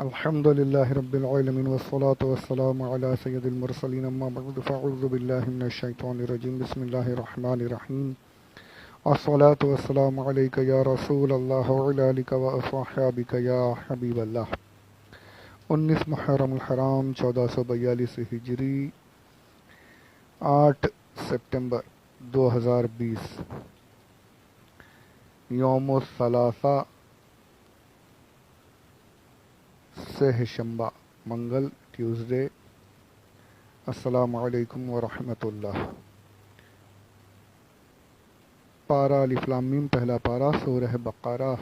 الحمد لله رب العالمين والصلاة والسلام على سيد المرسلين أما بعد فأعوذ بالله من الشيطان الرجيم بسم الله الرحمن الرحيم الصلاة والسلام عليك يا رسول الله وعلى آلك وأصحابك يا حبيب الله 19 محرم الحرام 1442 ہجری 8 سپٹمبر 2020 یوم الثلاثاء سہ شنبہ منگل ٹیوزڈے۔ السلام علیکم ورحمۃ اللہ۔ پارہ الف لام میم پہلا پارہ سورہ بقرہ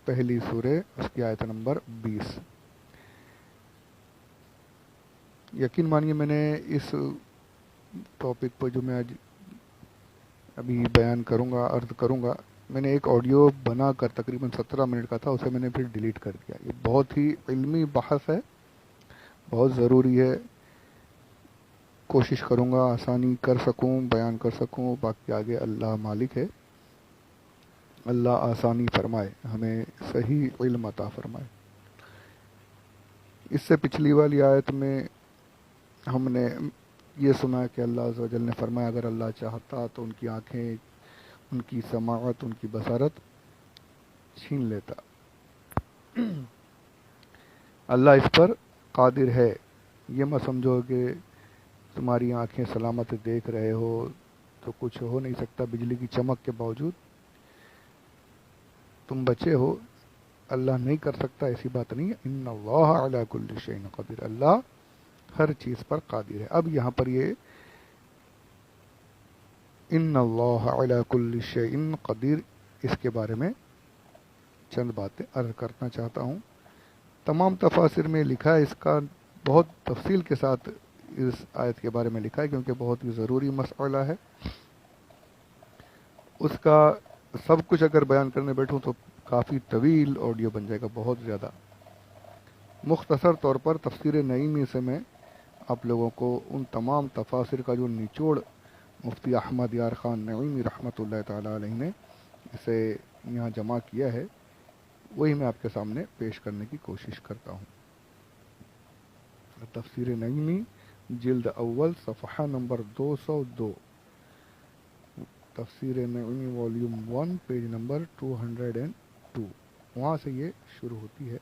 پہلی سورہ اس کی آیت نمبر 20۔ یقین مانیے میں نے اس ٹاپک پر جو میں آج ابھی بیان کروں گا عرض کروں گا، میں نے ایک آڈیو بنا کر تقریباً 17 منٹ کا تھا، اسے میں نے پھر ڈیلیٹ کر دیا۔ یہ بہت ہی علمی بحث ہے، بہت ضروری ہے، کوشش کروں گا آسانی کر سکوں، بیان کر سکوں، باقی آگے اللہ مالک ہے، اللہ آسانی فرمائے، ہمیں صحیح علم عطا فرمائے۔ اس سے پچھلی والی آیت میں ہم نے یہ سنا کہ اللہ عز و جل نے فرمایا اگر اللہ چاہتا تو ان کی آنکھیں، ان کی سماعت، ان کی بصارت چھین لیتا۔ اللہ اس پر قادر ہے، یہ مت سمجھو کہ تمہاری آنکھیں سلامت دیکھ رہے ہو تو کچھ ہو نہیں سکتا، بجلی کی چمک کے باوجود تم بچے ہو، اللہ نہیں کر سکتا، ایسی بات نہیں ہے۔ ان اللہ علی کل شیء قدیر، اللہ ہر چیز پر قادر ہے۔ اب یہاں پر یہ ان اللہ علی کل شیء قدیر، اس کے بارے میں چند باتیں عرض کرنا چاہتا ہوں۔ تمام تفاسیر میں لکھا ہے، اس کا بہت تفصیل کے ساتھ اس آیت کے بارے میں لکھا ہے کیونکہ بہت ہی ضروری مسئلہ ہے۔ اس کا سب کچھ اگر بیان کرنے بیٹھوں تو کافی طویل آڈیو بن جائے گا، بہت زیادہ۔ مختصر طور پر تفسیر نعیمی سے میں آپ لوگوں کو ان تمام تفاسیر کا جو نچوڑ مفتی احمد یار خان نعیمی رحمۃ اللہ تعالی علیہ نے اسے یہاں جمع کیا ہے، وہی میں آپ کے سامنے پیش کرنے کی کوشش کرتا ہوں۔ تفسیر نعیمی جلد اول صفحہ نمبر 202، تفسیر نعیمی والیوم 1 پیج نمبر 202، وہاں سے یہ شروع ہوتی ہے۔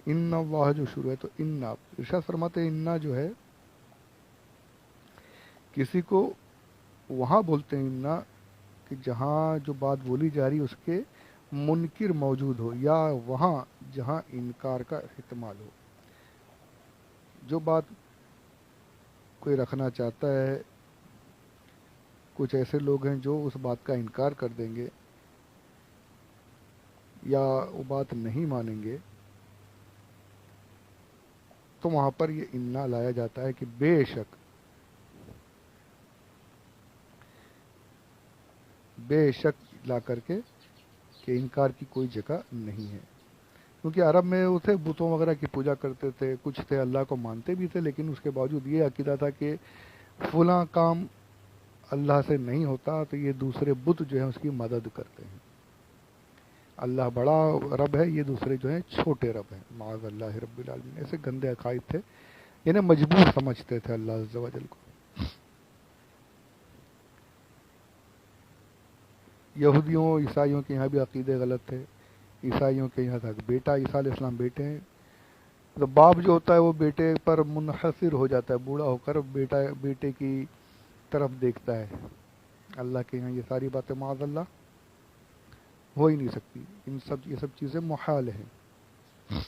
ان اللہ جو شروع ہے تو انا، ارشاد فرماتے ہیں انا جو ہے کسی کو وہاں بولتے ہیں انا کہ جہاں جو بات بولی جا رہی اس کے منکر موجود ہو، یا وہاں جہاں انکار کا احتمال ہو۔ جو بات کوئی رکھنا چاہتا ہے، کچھ ایسے لوگ ہیں جو اس بات کا انکار کر دیں گے یا وہ بات نہیں مانیں گے، تو وہاں پر یہ انا لایا جاتا ہے کہ بے شک لا کر کے کہ انکار کی کوئی جگہ نہیں ہے۔ کیونکہ عرب میں وہ تھے بتوں وغیرہ کی پوجا کرتے تھے، کچھ تھے اللہ کو مانتے بھی تھے، لیکن اس کے باوجود یہ عقیدہ تھا کہ فلاں کام اللہ سے نہیں ہوتا تو یہ دوسرے بت جو ہیں اس کی مدد کرتے ہیں۔ اللہ بڑا رب ہے، یہ دوسرے جو ہیں چھوٹے رب ہیں، معاذ اللہ رب العالمین۔ ایسے گندے عقائد تھے، یعنی مجبور سمجھتے تھے اللہ عز و جل کو۔ یہودیوں عیسائیوں کے یہاں بھی عقیدے غلط تھے۔ عیسائیوں کے یہاں تک بیٹا، عیسیٰ علیہ السلام بیٹے ہیں تو باپ جو ہوتا ہے وہ بیٹے پر منحصر ہو جاتا ہے، بوڑھا ہو کر بیٹے کی طرف دیکھتا ہے۔ اللہ کے یہاں یہ ساری باتیں معاذ اللہ ہو ہی نہیں سکتی، یہ سب چیزیں محال ہیں۔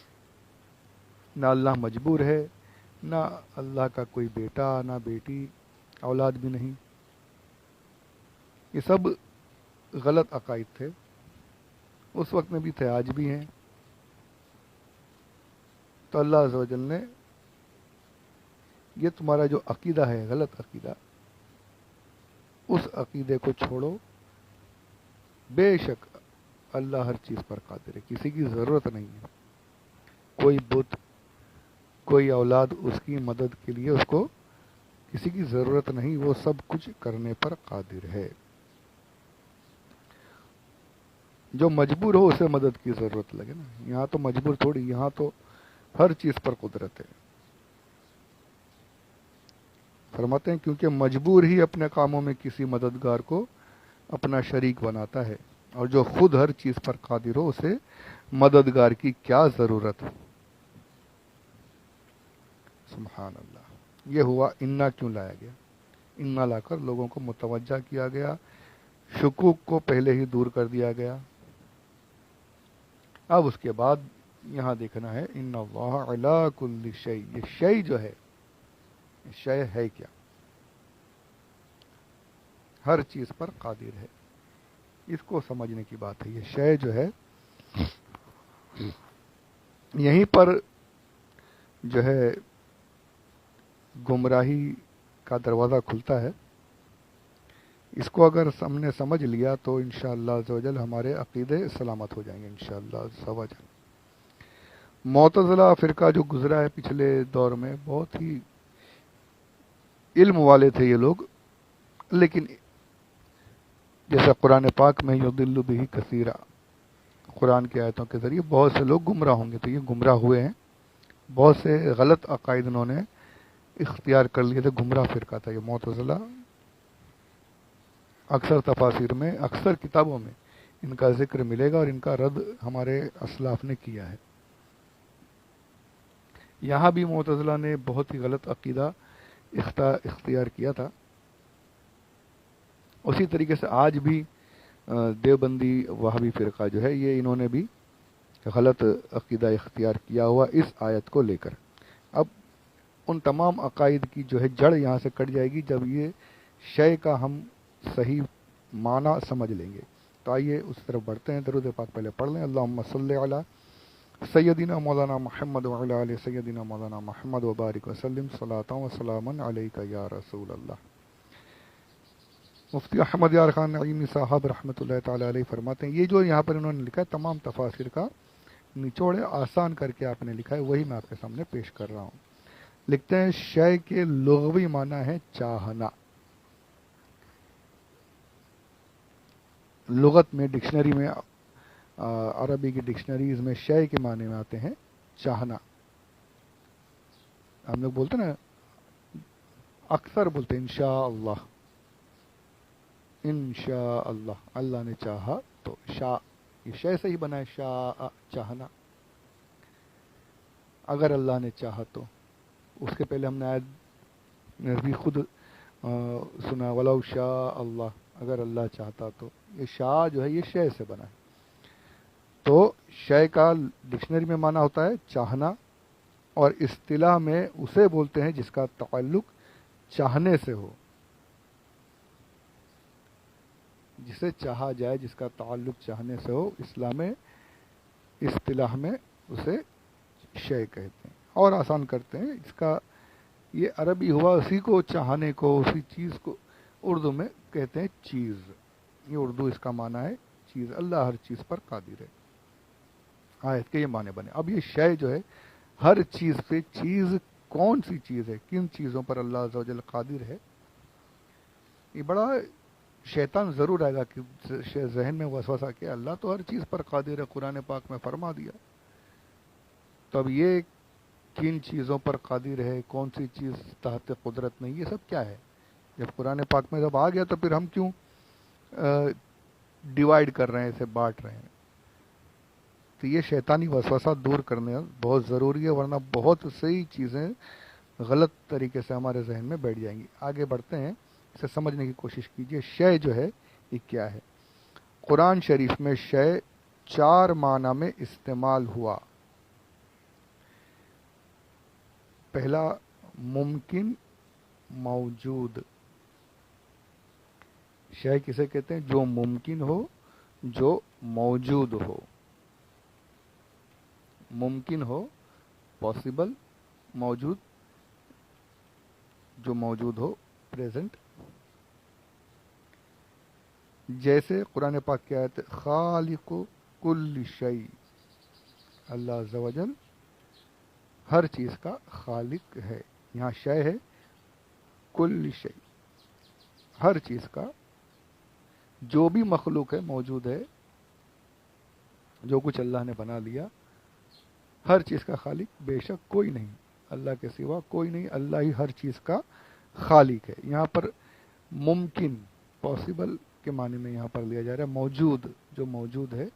نہ اللہ مجبور ہے، نہ اللہ کا کوئی بیٹا، نہ بیٹی، اولاد بھی نہیں۔ یہ سب غلط عقائد تھے، اس وقت میں بھی تھے، آج بھی ہیں۔ تو اللہ عز و جل نے یہ تمہارا جو عقیدہ ہے غلط عقیدہ، اس عقیدے کو چھوڑو، بے شک اللہ ہر چیز پر قادر ہے، کسی کی ضرورت نہیں ہے، کوئی بت، کوئی اولاد اس کی مدد کے لیے اس کو کسی کی ضرورت نہیں، وہ سب کچھ کرنے پر قادر ہے۔ جو مجبور ہو اسے مدد کی ضرورت لگے نا. یہاں تو مجبور تھوڑی، یہاں تو ہر چیز پر قدرت ہے. فرماتے ہیں کیونکہ مجبور ہی اپنے کاموں میں کسی مددگار کو اپنا شریک بناتا ہے، اور جو خود ہر چیز پر قادر ہو اسے مددگار کی کیا ضرورت ہے. سبحان اللہ. یہ ہوا انا کیوں لایا گیا. انا لا کر لوگوں کو متوجہ کیا گیا، شکوک کو پہلے ہی دور کر دیا گیا. اب اس کے بعد یہاں دیکھنا ہے ان اللہ علی کل شیء. یہ شیء جو ہے، شیء ہے کیا؟ ہر چیز پر قادر ہے. اس کو سمجھنے کی بات ہے. یہ شیء جو ہے، یہیں پر جو ہے گمراہی کا دروازہ کھلتا ہے. اس کو اگر ہم نے سمجھ لیا تو انشاءاللہ عز و جل ہمارے عقیدے سلامت ہو جائیں گے انشاءاللہ عز و جل. معتزلہ فرقہ جو گزرا ہے پچھلے دور میں، بہت ہی علم والے تھے یہ لوگ، لیکن جیسا قرآن پاک میں یضل بہ کثیرا، قرآن کی آیتوں کے ذریعے بہت سے لوگ گمراہ ہوں گے، تو یہ گمراہ ہوئے ہیں. بہت سے غلط عقائد انہوں نے اختیار کر لیے تھے. گمراہ فرقہ تھا یہ معتزلہ. اکثر تفاسیر میں، اکثر کتابوں میں ان کا ذکر ملے گا، اور ان کا رد ہمارے اسلاف نے کیا ہے. یہاں بھی معتزلہ نے بہت ہی غلط عقیدہ اختیار کیا تھا. اسی طریقے سے آج بھی دیوبندی وہابی فرقہ جو ہے، یہ انہوں نے بھی غلط عقیدہ اختیار کیا ہوا اس آیت کو لے کر. اب ان تمام عقائد کی جو ہے جڑ یہاں سے کٹ جائے گی جب یہ شے کا ہم صحیح معنی سمجھ لیں گے. تو آئیے اس طرف بڑھتے ہیں. درود پاک پہلے پڑھ لیں. اللہم صلی علی سیدنا مولانا محمد وعلی آل سیدنا مولانا محمد وبارک وسلم صلاۃ و سلام علیک یا رسول اللہ. مفتی احمد یار خان نعیمی صاحب رحمۃ اللہ تعالی علیہ فرماتے ہیں، یہ جو یہاں پر انہوں نے لکھا ہے تمام تفاسیر کا نچوڑ آسان کر کے آپ نے لکھا ہے، وہی میں آپ کے سامنے پیش کر رہا ہوں. لکھتے ہیں شے کے لغوی معنی ہے چاہنا. لغت میں، ڈکشنری میں، عربی کی ڈکشنریز میں شے کے معنی میں آتے ہیں چاہنا. ہم لوگ بولتے ہیں نا، اکثر بولتے ہیں انشاءاللہ، انشاءاللہ، اللہ نے چاہا تو. شاء یہ شے سے ہی بنا ہے، شاء چاہنا. اگر اللہ نے چاہا تو. اس کے پہلے ہم نے آیت میں بھی خود سنا ولو شاء اللہ، اگر اللہ چاہتا تو. یہ شاء جو ہے یہ شے سے بنا ہے. تو شے کا ڈکشنری میں معنی ہوتا ہے چاہنا، اور اصطلاح میں اسے بولتے ہیں جس کا تعلق چاہنے سے ہو. جسے چاہا جائے، جس کا تعلق چاہنے سے ہو، اسلام میں اصطلاح میں اسے شے کہتے ہیں. اور آسان کرتے ہیں اس کا، یہ عربی ہوا، اسی کو چاہنے کو، اسی چیز کو اردو میں کہتے ہیں چیز. یہ اردو اس کا معنی ہے چیز. اللہ ہر چیز پر قادر ہے. آیت کے یہ معنی بنے. اب یہ شے جو ہے ہر چیز پہ، چیز کون سی چیز ہے، کن چیزوں پر اللہ عز و جل قادر ہے. یہ بڑا شیطان ضرور آئے گا کہ ذہن میں وسوسہ کہ اللہ تو ہر چیز پر قادر ہے، قرآن پاک میں فرما دیا. تو اب یہ کن چیزوں پر قادر ہے، کون سی چیز تحت قدرت نہیں، یہ سب کیا ہے؟ جب قرآن پاک میں جب آ گیا تو پھر ہم کیوں ڈیوائیڈ کر رہے ہیں، اسے بانٹ رہے ہیں؟ تو یہ شیطانی وسوسہ دور کرنے بہت ضروری ہے، ورنہ بہت صحیح چیزیں غلط طریقے سے ہمارے ذہن میں بیٹھ جائیں گی. آگے بڑھتے ہیں، اسے سمجھنے کی کوشش کیجیے. شے جو ہے یہ کیا ہے؟ قرآن شریف میں شے 4 معنی میں استعمال ہوا. پہلا ممکن، موجود. شے کسے کہتے ہیں؟ جو ممکن ہو، جو موجود ہو. ممکن ہو، پاسبل. موجود، جو موجود ہو، پریزنٹ. جیسے قرآن پاک کی آیت خالق کل شیء، اللہ عز و جل ہر چیز کا خالق ہے. یہاں شے ہے، کل شیء، ہر چیز کا. جو بھی مخلوق ہے، موجود ہے، جو کچھ اللہ نے بنا لیا، ہر چیز کا خالق بے شک کوئی نہیں، اللہ کے سوا کوئی نہیں، اللہ ہی ہر چیز کا خالق ہے۔ یہاں پر ممکن، پاسبل کے معنی میں یہاں پر لیا جا رہا ہے، موجود، جو موجود ہے،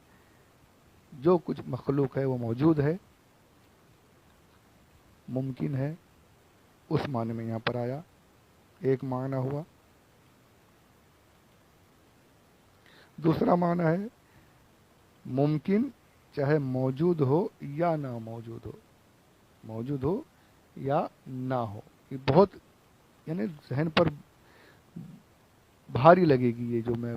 جو کچھ مخلوق ہے وہ موجود ہے، ممکن ہے، اس معنی میں یہاں پر آیا، ایک معنی ہوا۔ دوسرا معنی ہے ممکن چاہے موجود ہو یا نہ موجود ہو، موجود ہو یا نہ ہو۔ یہ بہت یعنی ذہن پر بھاری لگے گی یہ جو میں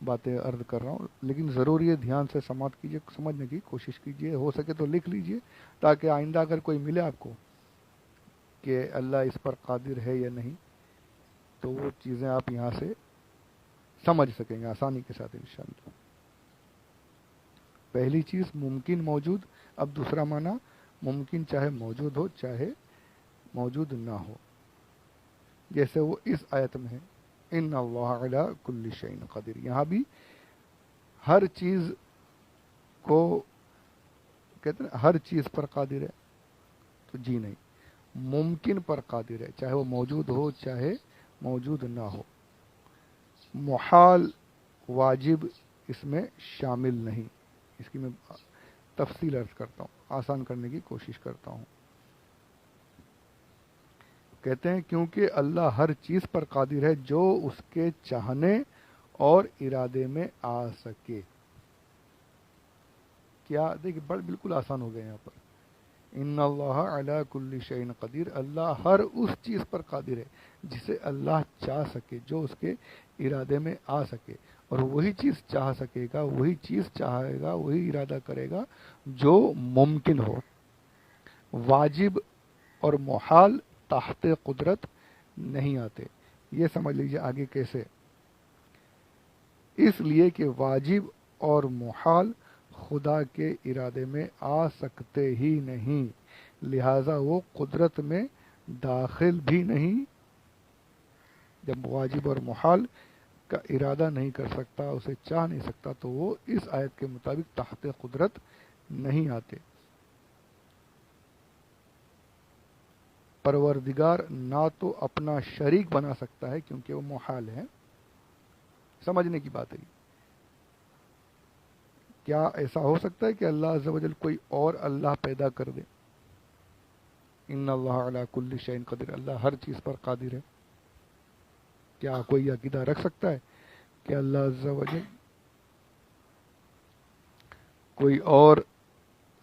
باتیں عرض کر رہا ہوں، لیکن ضروری ہے دھیان سے سماعت کیجیے، سمجھنے کی کوشش کیجیے، ہو سکے تو لکھ لیجیے تاکہ آئندہ اگر کوئی ملے آپ کو کہ اللہ اس پر قادر ہے یا نہیں تو وہ چیزیں آپ یہاں سے سمجھ سکیں گے آسانی کے ساتھ انشاءاللہ۔ پہلی چیز ممکن موجود، اب دوسرا معنی ممکن چاہے موجود ہو چاہے موجود نہ ہو، جیسے وہ اس آیت میں ہے ان اللہ علی کل شیء قدیر، یہاں بھی ہر چیز کو کہتے ہیں ہر چیز پر قادر ہے، تو جی نہیں، ممکن پر قادر ہے، چاہے وہ موجود ہو چاہے موجود نہ ہو۔ محال، واجب اس میں شامل نہیں، اس کی میں تفصیل عرض کرتا ہوں، آسان کرنے کی کوشش کرتا ہوں۔ کہتے ہیں کیونکہ اللہ ہر چیز پر قادر ہے جو اس کے چاہنے اور ارادے میں آ سکے۔ کیا دیکھیں بالکل آسان ہو گئے یہاں پر، ان اللہ علی کل شیء قدیر، اللہ ہر اس چیز پر قادر ہے جسے اللہ چاہ سکے، جو اس کے ارادے میں آ سکے، اور وہی چیز چاہ سکے گا، وہی چیز چاہے گا، وہی ارادہ کرے گا جو ممکن ہو۔ واجب اور محال تحت قدرت نہیں آتے، یہ سمجھ لیجیے آگے کیسے۔ اس لیے کہ واجب اور محال خدا کے ارادے میں آ سکتے ہی نہیں، لہذا وہ قدرت میں داخل بھی نہیں۔ جب واجب اور محال کا ارادہ نہیں کر سکتا، اسے چاہ نہیں سکتا، تو وہ اس آیت کے مطابق تحت قدرت نہیں آتے۔ پروردگار نہ تو اپنا شریک بنا سکتا ہے کیونکہ وہ محال ہے، سمجھنے کی بات ہے۔ کیا ایسا ہو سکتا ہے کہ اللہ عز و جل کوئی اور اللہ پیدا کر دے؟ ان اللہ علی کل شیء قدیر، اللہ ہر چیز پر قادر ہے۔ کیا کوئی عقیدہ رکھ سکتا ہے کہ اللہ عز و جل کوئی اور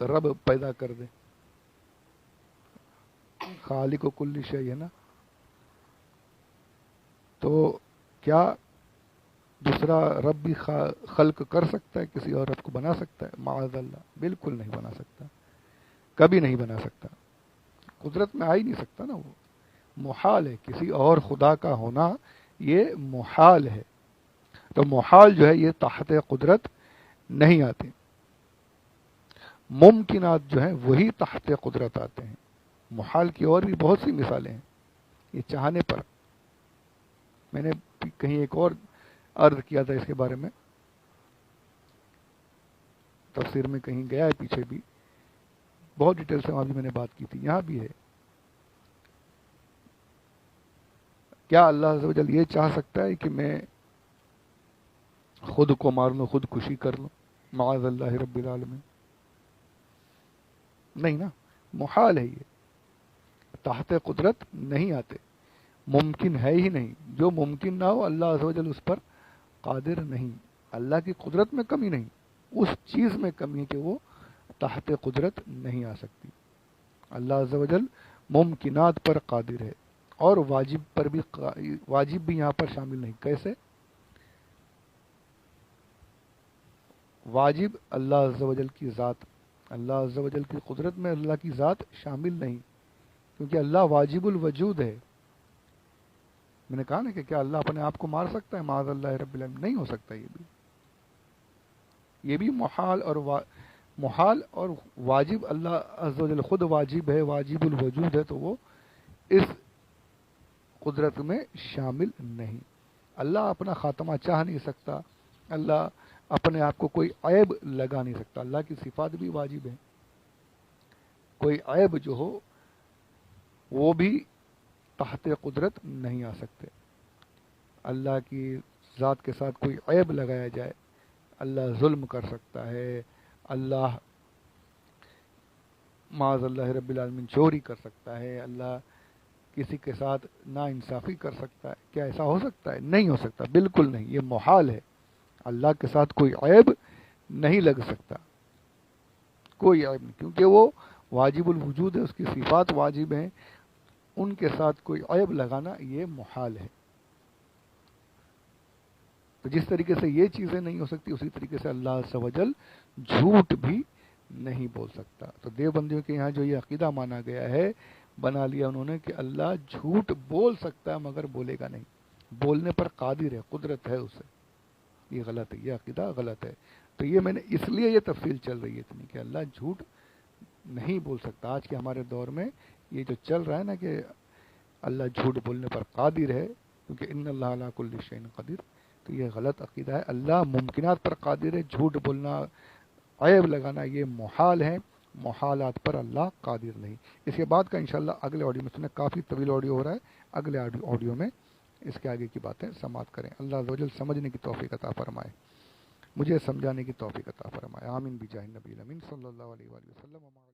رب پیدا کر دے؟ خالق و کل شیء ہے نا، تو کیا دوسرا رب بھی خلق کر سکتا ہے، کسی اور رب کو بنا سکتا ہے؟ معاذ اللہ، بالکل نہیں بنا سکتا، کبھی نہیں بنا سکتا، قدرت میں آ ہی نہیں سکتا نا، وہ محال ہے، کسی اور خدا کا ہونا یہ محال ہے۔ تو محال جو ہے یہ تحت قدرت نہیں آتے، ممکنات جو ہیں وہی تحت قدرت آتے ہیں۔ محال کی اور بھی بہت سی مثالیں ہیں، یہ چاہنے پر، میں نے کہیں ایک اور عرض کیا تھا اس کے بارے میں، تفسیر میں کہیں گیا ہے پیچھے بھی، بہت ڈیٹیل سے وہاں بھی میں نے بات کی تھی، یہاں بھی ہے۔ کیا اللہ عز و جل یہ چاہ سکتا ہے کہ میں خود کو مار لوں، خود کشی کر لوں؟ معاذ اللہ رب العالمین، نہیں نا، محال ہے، یہ تحت قدرت نہیں آتے، ممکن ہے ہی نہیں۔ جو ممکن نہ ہو اللہ عز و جل اس پر قادر نہیں، اللہ کی قدرت میں کمی نہیں، اس چیز میں کمی ہے کہ وہ تحت قدرت نہیں آ سکتی۔ اللہ عز و جل ممکنات پر قادر ہے، اور واجب پر بھی، واجب بھی یہاں پر شامل نہیں۔ کیسے؟ واجب اللہ عز و جل کی ذات، اللہ عز و جل کی قدرت میں اللہ کی ذات شامل نہیں، کیونکہ اللہ واجب الوجود ہے۔ میں نے کہا نا کہ کیا اللہ اپنے آپ کو مار سکتا ہے؟ معاذ اللہ رب العالمین، نہیں ہو سکتا، یہ بھی محال اور واجب، اللہ عز و جل خود واجب ہے، واجب الوجود ہے، تو وہ اس قدرت میں شامل نہیں۔ اللہ اپنا خاتمہ چاہ نہیں سکتا، اللہ اپنے آپ کو کوئی عیب لگا نہیں سکتا. اللہ کی صفات بھی واجب ہیں, کوئی عیب جو ہو وہ بھی تحت قدرت نہیں آ سکتے. اللہ کی ذات کے ساتھ کوئی عیب لگایا جائے, اللہ ظلم کر سکتا ہے, اللہ معاذ اللہ رب العالمین چوری کر سکتا ہے, اللہ کسی کے ساتھ نا انصافی کر سکتا ہے. کیا ایسا ہو سکتا ہے؟ نہیں ہو سکتا, بالکل نہیں, یہ محال ہے. اللہ کے ساتھ کوئی عیب نہیں لگ سکتا, کوئی عیب نہیں, کیونکہ وہ واجب الوجود ہے, اس کی صفات واجب ہیں, ان کے ساتھ کوئی عیب لگانا یہ محال ہے. تو جس طریقے سے یہ چیزیں نہیں ہو سکتی, اسی طریقے سے اللہ عز و جل جھوٹ بھی نہیں بول سکتا. تو دیوبندیوں کے یہاں جو یہ عقیدہ مانا گیا ہے, بنا لیا انہوں نے کہ اللہ جھوٹ بول سکتا ہے مگر بولے گا نہیں, بولنے پر قادر ہے, قدرت ہے اسے. یہ غلط ہے, یہ عقیدہ غلط ہے. تو یہ میں نے اس لیے یہ تفصیل چل رہی ہے اتنی کہ اللہ جھوٹ نہیں بول سکتا. آج کے ہمارے دور میں یہ جو چل رہا ہے نا کہ اللہ جھوٹ بولنے پر قادر ہے, کیونکہ ان اللہ علی کل شیء قدیر, تو یہ غلط عقیدہ ہے. اللہ ممکنات پر قادر ہے, جھوٹ بولنا, عیب لگانا یہ محال ہے, محالات پر اللہ قادر نہیں. اس کے بعد کا انشاءاللہ اگلے آڈیو میں سنیں, کافی طویل آڈیو ہو رہا ہے, اگلے آڈیو میں اس کے آگے کی باتیں سماعت کریں. اللہ عز و جل سمجھنے کی توفیق عطا فرمائے, مجھے سمجھانے کی توفیق عطا فرمائے. آمین بجاہ النبی الامین صلی اللہ علیہ وآلہ وسلم.